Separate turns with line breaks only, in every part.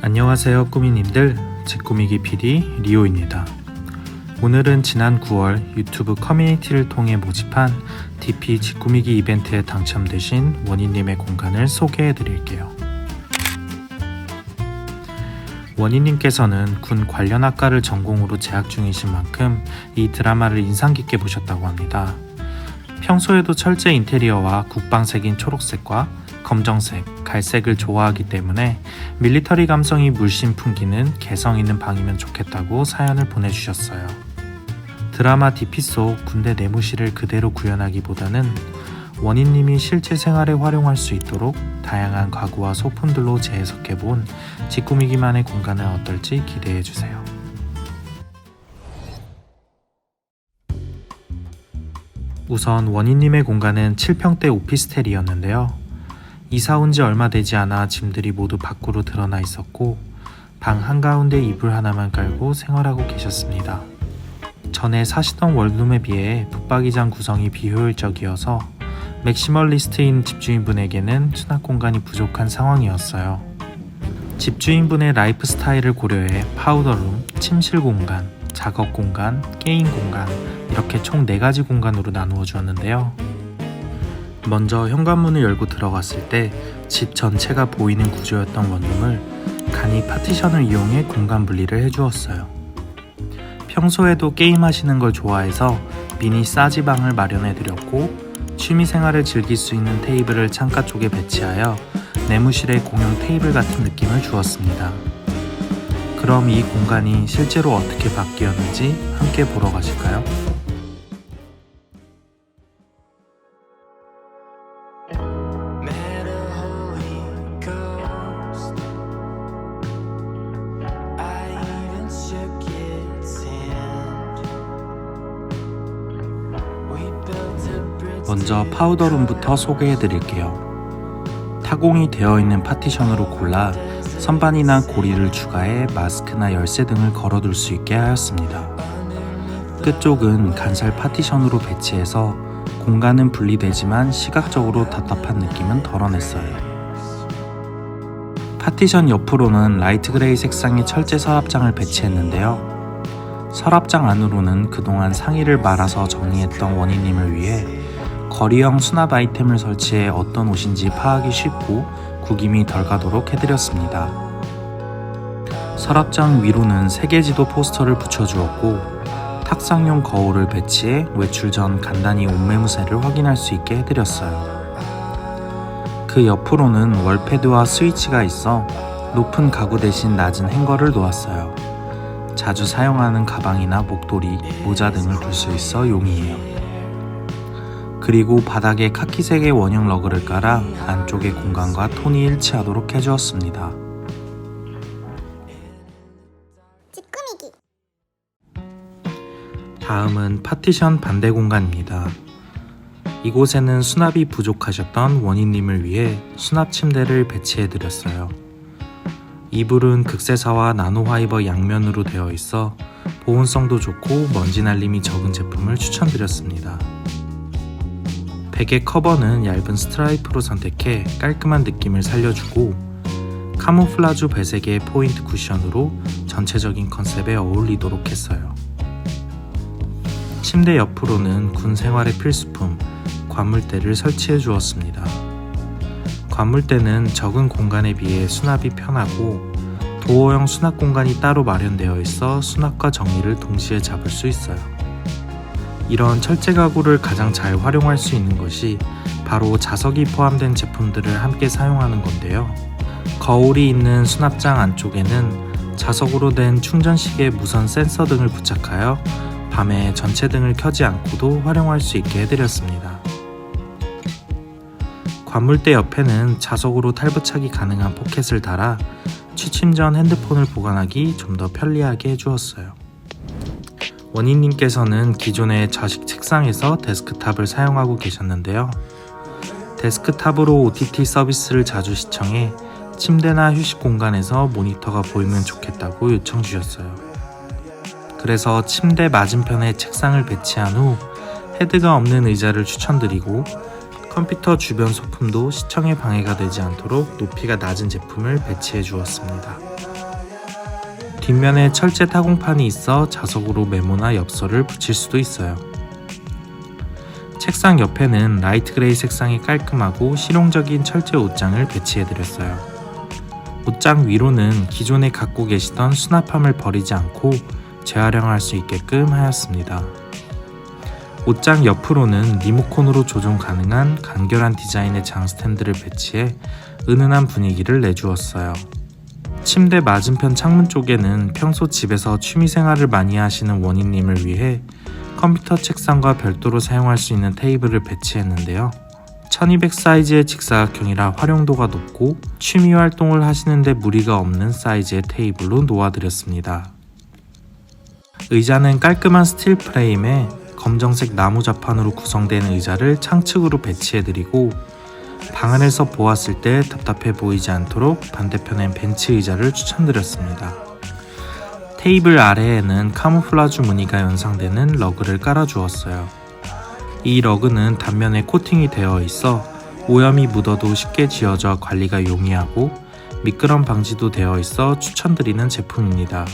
안녕하세요 꾸미님들, 제꾸미기 PD 리오입니다. 오늘은 지난 9월 유튜브 커뮤니티를 통해 모집한 DP 직꾸미기 이벤트에 당첨되신 원희님의 공간을 소개해 드릴게요. 원희님께서는 군 관련 학과를 전공으로 재학 중이신 만큼 이 드라마를 인상 깊게 보셨다고 합니다. 평소에도 철제 인테리어와 국방색인 초록색과 검정색, 갈색을 좋아하기 때문에 밀리터리 감성이 물씬 풍기는 개성 있는 방이면 좋겠다고 사연을 보내주셨어요. 드라마 DP 속 군대 내무실을 그대로 구현하기보다는 원희님이 실제 생활에 활용할 수 있도록 다양한 가구와 소품들로 재해석해본 직꾸미기만의 공간은 어떨지 기대해주세요. 우선 원희님의 공간은 7평대 오피스텔이었는데요. 이사 온 지 얼마 되지 않아 짐들이 모두 밖으로 드러나 있었고 방 한가운데 이불 하나만 깔고 생활하고 계셨습니다. 전에 사시던 원룸에 비해 붙박이장 구성이 비효율적이어서 맥시멀리스트인 집주인분에게는 수납 공간이 부족한 상황이었어요. 집주인분의 라이프 스타일을 고려해 파우더룸, 침실 공간, 작업 공간, 게임 공간 이렇게 총 4가지 공간으로 나누어 주었는데요. 먼저 현관문을 열고 들어갔을 때 집 전체가 보이는 구조였던 원룸을 간이 파티션을 이용해 공간 분리를 해주었어요. 평소에도 게임하시는 걸 좋아해서 미니 싸지방을 마련해드렸고 취미생활을 즐길 수 있는 테이블을 창가 쪽에 배치하여 내무실에 공용 테이블 같은 느낌을 주었습니다. 그럼 이 공간이 실제로 어떻게 바뀌었는지 함께 보러 가실까요? 먼저 파우더룸부터 소개해드릴게요. 타공이 되어 있는 파티션으로 골라 선반이나 고리를 추가해 마스크나 열쇠 등을 걸어둘 수 있게 하였습니다. 끝쪽은 간살 파티션으로 배치해서 공간은 분리되지만 시각적으로 답답한 느낌은 덜어냈어요. 파티션 옆으로는 라이트 그레이 색상의 철제 서랍장을 배치했는데요. 서랍장 안으로는 그동안 상의를 말아서 정리했던 원희님을 위해 거리형 수납 아이템을 설치해 어떤 옷인지 파악이 쉽고 구김이 덜 가도록 해드렸습니다. 서랍장 위로는 세계지도 포스터를 붙여주었고 탁상용 거울을 배치해 외출 전 간단히 옷매무새를 확인할 수 있게 해드렸어요. 그 옆으로는 월패드와 스위치가 있어 높은 가구 대신 낮은 행거를 놓았어요. 자주 사용하는 가방이나 목도리, 모자 등을 둘 수 있어 용이해요. 그리고 바닥에 카키색의 원형 러그를 깔아 안쪽의 공간과 톤이 일치하도록 해주었습니다.
직꾸미기.
다음은 파티션 반대 공간입니다. 이곳에는 수납이 부족하셨던 원희님을 위해 수납 침대를 배치해드렸어요. 이불은 극세사와 나노화이버 양면으로 되어 있어 보온성도 좋고 먼지 날림이 적은 제품을 추천드렸습니다. 베개 커버는 얇은 스트라이프로 선택해 깔끔한 느낌을 살려주고 카모플라주 배색의 포인트 쿠션으로 전체적인 컨셉에 어울리도록 했어요. 침대 옆으로는 군 생활의 필수품 관물대를 설치해 주었습니다. 관물대는 적은 공간에 비해 수납이 편하고 도어형 수납 공간이 따로 마련되어 있어 수납과 정리를 동시에 잡을 수 있어요. 이런 철제 가구를 가장 잘 활용할 수 있는 것이 바로 자석이 포함된 제품들을 함께 사용하는 건데요. 거울이 있는 수납장 안쪽에는 자석으로 된 충전식의 무선 센서 등을 부착하여 밤에 전체 등을 켜지 않고도 활용할 수 있게 해드렸습니다. 관물대 옆에는 자석으로 탈부착이 가능한 포켓을 달아 취침 전 핸드폰을 보관하기 좀 더 편리하게 해주었어요. 원희님께서는 기존의 좌식 책상에서 데스크탑을 사용하고 계셨는데요. 데스크탑으로 OTT 서비스를 자주 시청해 침대나 휴식 공간에서 모니터가 보이면 좋겠다고 요청 주셨어요. 그래서 침대 맞은편에 책상을 배치한 후 헤드가 없는 의자를 추천드리고 컴퓨터 주변 소품도 시청에 방해가 되지 않도록 높이가 낮은 제품을 배치해 주었습니다. 뒷면에 철제 타공판이 있어 자석으로 메모나 엽서를 붙일 수도 있어요. 책상 옆에는 라이트 그레이 색상이 깔끔하고 실용적인 철제 옷장을 배치해드렸어요. 옷장 위로는 기존에 갖고 계시던 수납함을 버리지 않고 재활용할 수 있게끔 하였습니다. 옷장 옆으로는 리모컨으로 조종 가능한 간결한 디자인의 장 스탠드를 배치해 은은한 분위기를 내주었어요. 침대 맞은편 창문 쪽에는 평소 집에서 취미생활을 많이 하시는 원희님을 위해 컴퓨터 책상과 별도로 사용할 수 있는 테이블을 배치했는데요. 1200 사이즈의 직사각형이라 활용도가 높고 취미 활동을 하시는데 무리가 없는 사이즈의 테이블로 놓아드렸습니다. 의자는 깔끔한 스틸 프레임에 검정색 나무 자판으로 구성된 의자를 창측으로 배치해드리고 방 안에서 보았을 때 답답해 보이지 않도록 반대편엔 벤치 의자를 추천드렸습니다. 테이블 아래에는 카모플라주 무늬가 연상되는 러그를 깔아주었어요. 이 러그는 단면에 코팅이 되어 있어 오염이 묻어도 쉽게 지워져 관리가 용이하고 미끄럼 방지도 되어 있어 추천드리는 제품입니다.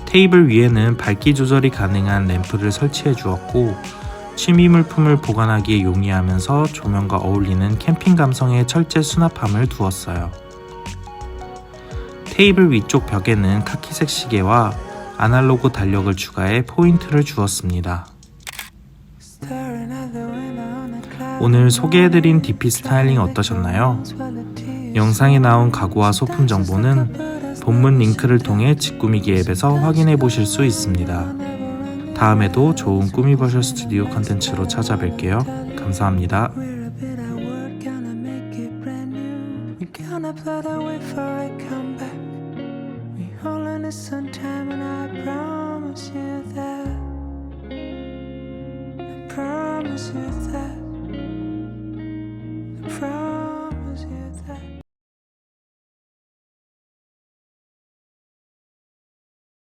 테이블 위에는 밝기 조절이 가능한 램프를 설치해 주었고 취미 물품을 보관하기에 용이하면서 조명과 어울리는 캠핑 감성의 철제 수납함을 두었어요. 테이블 위쪽 벽에는 카키색 시계와 아날로그 달력을 추가해 포인트를 주었습니다. 오늘 소개해드린 DP 스타일링 어떠셨나요? 영상에 나온 가구와 소품 정보는 본문 링크를 통해 집꾸미기 앱에서 확인해 보실 수 있습니다. 다음에도 좋은 꾸미버셔 스튜디오 컨텐츠로 찾아뵐게요. 감사합니다. promise you that